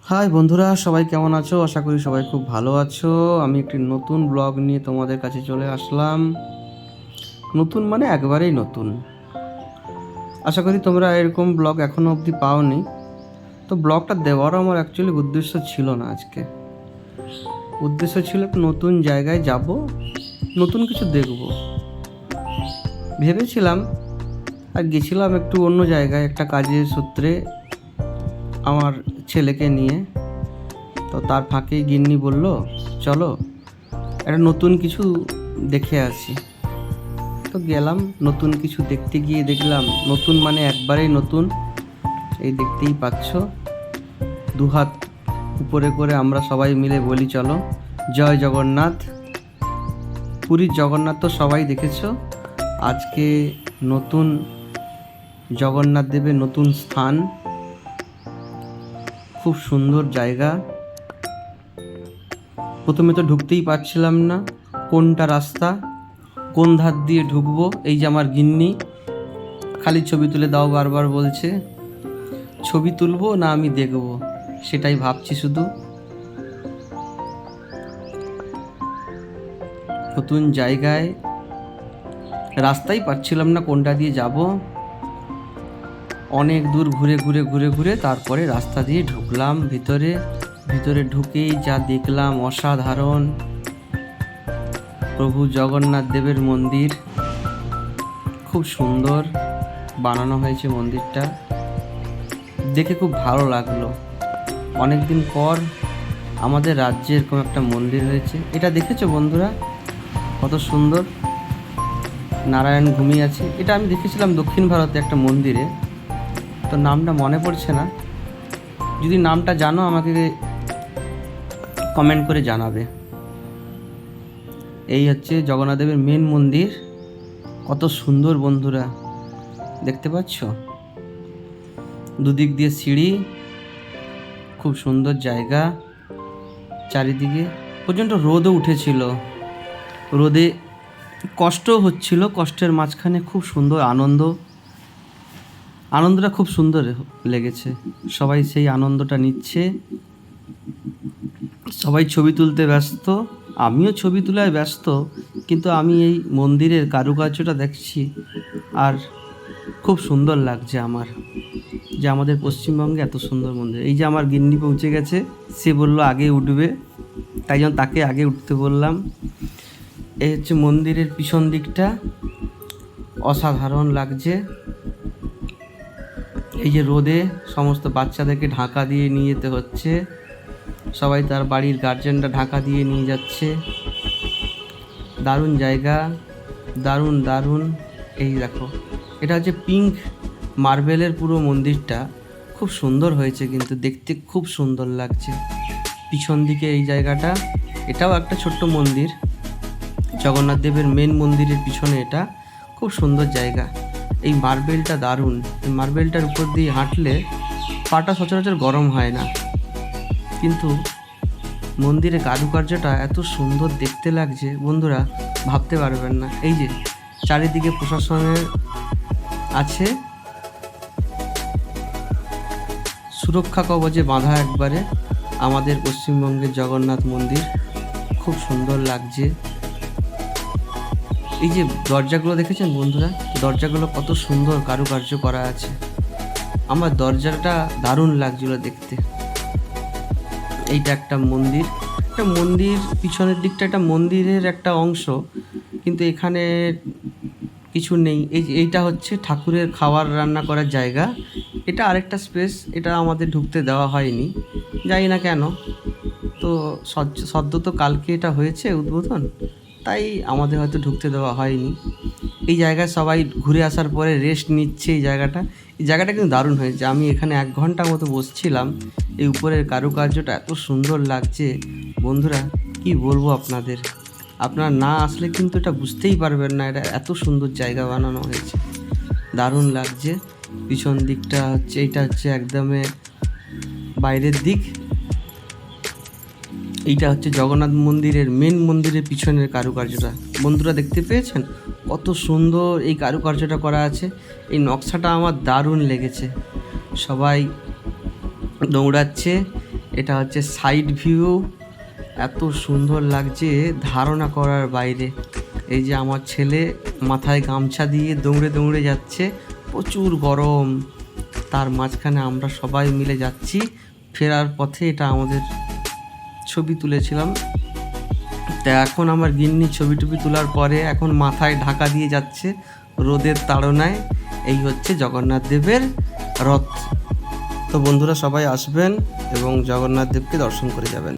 High বন্ধুরা, সবাই কেমন আছো? আশা করি সবাই খুব ভালো আছো। আমি একটি নতুন ব্লগ নিয়ে তোমাদের কাছে চলে আসলাম। নতুন মানে একবারেই নতুন। আশা করি তোমরা এরকম ব্লগ এখনো অবধি পাওনি। তো ব্লগটা দেওয়ারও আমার অ্যাকচুয়ালি উদ্দেশ্য ছিল না আজকে। উদ্দেশ্য ছিল একটু নতুন জায়গায় যাব, নতুন কিছু দেখব ভেবেছিলাম। আর গেছিলাম একটু অন্য জায়গায় একটা কাজের সূত্রে আমার ছেলেকে নিয়ে। তো তার ফাঁকেই গিন্নি বলল, চলো একটা নতুন কিছু দেখে আসি। তো গেলাম, নতুন কিছু দেখতে গিয়ে দেখলাম নতুন মানে একবারেই নতুন। এই দেখতেই পাচ্ছ, দুহাত উপরে করে আমরা সবাই মিলে বলি চলো জয় জগন্নাথ। পুরীর জগন্নাথ তো সবাই দেখেছো। আজকে নতুন জগন্নাথ দেবের নতুন স্থান, খুব সুন্দর জায়গা। প্রথমে তো ঢুকতেই পারছিলাম না, কোনটা রাস্তা, কোন ধার দিয়ে ঢুকবো। এই যে আমার গিন্নি খালি ছবি তুলে দাও বারবার বলছে। ছবি তুলবো না আমি দেখবো, সেটাই ভাবছি শুধু। নতুন জায়গায় রাস্তাই পাচ্ছিলাম না কোনটা দিয়ে যাব। অনেক দূর ঘুরে ঘুরে ঘুরে ঘুরে তারপরে রাস্তা দিয়ে ঢুকলাম ভিতরে। ভিতরে ঢুকেই যা দেখলাম অসাধারণ। প্রভু জগন্নাথ দেবের মন্দির, খুব সুন্দর বানানো হয়েছে মন্দিরটা। দেখে খুব ভালো লাগলো। অনেক দিন পর আমাদের রাজ্যে এরকম একটা মন্দির হয়েছে। এটা দেখেছো বন্ধুরা, কত সুন্দর। নারায়ণ ঘুমিয়ে আছে। এটা আমি দেখেছিলাম দক্ষিণ ভারতে একটা মন্দিরে, তো নামটা মনে পড়ছে না। যদি নামটা জানো আমাকে কমেন্ট করে জানাবে। এই হচ্ছে জগন্নাথ দেবের মেন মন্দির। কত সুন্দর বন্ধুরা, দেখতে পাচ্ছ? দুদিক দিয়ে সিঁড়ি, খুব সুন্দর জায়গা। চারিদিকে পর্যন্ত রোদও উঠেছিল, রোদে কষ্টও হচ্ছিল, কষ্টের মাঝখানে খুব সুন্দর আনন্দটা খুব সুন্দর লেগেছে। সবাই সেই আনন্দটা নিচ্ছে, সবাই ছবি তুলতে ব্যস্ত, আমিও ছবি তোলায় ব্যস্ত। কিন্তু আমি এই মন্দিরের কারুকার্যটা দেখছি আর খুব সুন্দর লাগছে আমার, যে আমাদের পশ্চিমবঙ্গে এত সুন্দর মন্দির। এই যে আমার গিন্নি পৌঁছে গেছে, সে বলল আগে উঠবে, তাই জন্য তাকে আগে উঠতে বললাম। এই হচ্ছে মন্দিরের পিছন দিকটা, অসাধারণ লাগছে। এই যে রোদে সমস্ত বাচ্চাদেরকে ঢাকা দিয়ে নিয়ে যেতে হচ্ছে, সবাই তার বাড়ির গার্জেনরা ঢাকা দিয়ে নিয়ে যাচ্ছে। দারুণ জায়গা, দারুণ দারুণ। এই দেখো, এটা হচ্ছে পিঙ্ক মার্বেলের পুরো মন্দিরটা, খুব সুন্দর হয়েছে কিন্তু দেখতে খুব সুন্দর লাগছে। পিছন দিকে এই জায়গাটা, এটাও একটা ছোট্ট মন্দির, জগন্নাথ দেবের মেন মন্দিরের পিছনে এটা। খুব সুন্দর জায়গা। এই মার্বেলটা দারুণ। এই মার্বেলটার উপর দিয়ে হাঁটলে পাটা সচরাচর গরম হয় না, কিন্তু মন্দিরে কারুকার্যটা এত সুন্দর দেখতে লাগছে বন্ধুরা, ভাবতে পারবেন না। এই যে চারিদিকে প্রশাসনের আছে, সুরক্ষা কবচে বাঁধা একবারে আমাদের পশ্চিমবঙ্গের জগন্নাথ মন্দির, খুব সুন্দর লাগছে। এই যে দরজাগুলো দেখেছেন বন্ধুরা, দরজাগুলো কত সুন্দর কারুকার্য করা আছে। আমার দরজাটা দারুণ লাগছিল দেখতে। এইটা একটা মন্দির, একটা মন্দির পিছনের দিকটা একটা মন্দিরের একটা অংশ, কিন্তু এখানে কিছু নেই। এইটা হচ্ছে ঠাকুরের খাবার রান্না করার জায়গা। এটা আরেকটা স্পেস, এটা আমাদের ঢুকতে দেওয়া হয়নি, জানি না কেন। তো সদ্য তো কালকে এটা হয়েছে উদ্বোধন, তাই আমাদের হয়তো ঢুকতে দেওয়া হয়নি। এই জায়গায় সবাই ঘুরে আসার পরে রেস্ট নিচ্ছে। এই জায়গাটা কিন্তু দারুণ হয়েছে। আমি এখানে 1 ঘন্টা মতো বসছিলাম। এই উপরের কারুকার্যটা এত সুন্দর লাগছে বন্ধুরা, কি বলবো আপনাদের। আপনারা না আসলে কিন্তু এটা বুঝতেই পারবেন না, এটা এত সুন্দর জায়গা বানানো হয়েছে, দারুণ লাগছে। পিছন দিকটা হচ্ছে, এইটা হচ্ছে একদমে বাইরের দিক। এইটা হচ্ছে জগন্নাথ মন্দিরের মেন মন্দিরের পিছনের কারুকার্যটা। বন্ধুরা দেখতে পেয়েছেন কত সুন্দর এই কারুকার্যটা করা আছে। এই নকশাটা আমার দারুণ লেগেছে। সবাই দৌড়াচ্ছে, এটা হচ্ছে সাইড ভিউ, এত সুন্দর লাগছে ধারণা করার বাইরে। এই যে আমার ছেলে মাথায় গামছা দিয়ে দৌড়ে দৌড়ে যাচ্ছে, প্রচুর গরম, তার মাঝখানে আমরা সবাই মিলে যাচ্ছি। ফেরার পথে এটা আমাদের ছবি তুলেছিলাম। তা এখন আমার গিন্নি ছবি টবি তোলার পরে এখন মাথায় ঢাকা দিয়ে যাচ্ছে রোদের তাড়নায়। এই হচ্ছে জগন্নাথ দেবের রথ। তো বন্ধুরা সবাই আসবেন এবং জগন্নাথ দেবকে দর্শন করে যাবেন।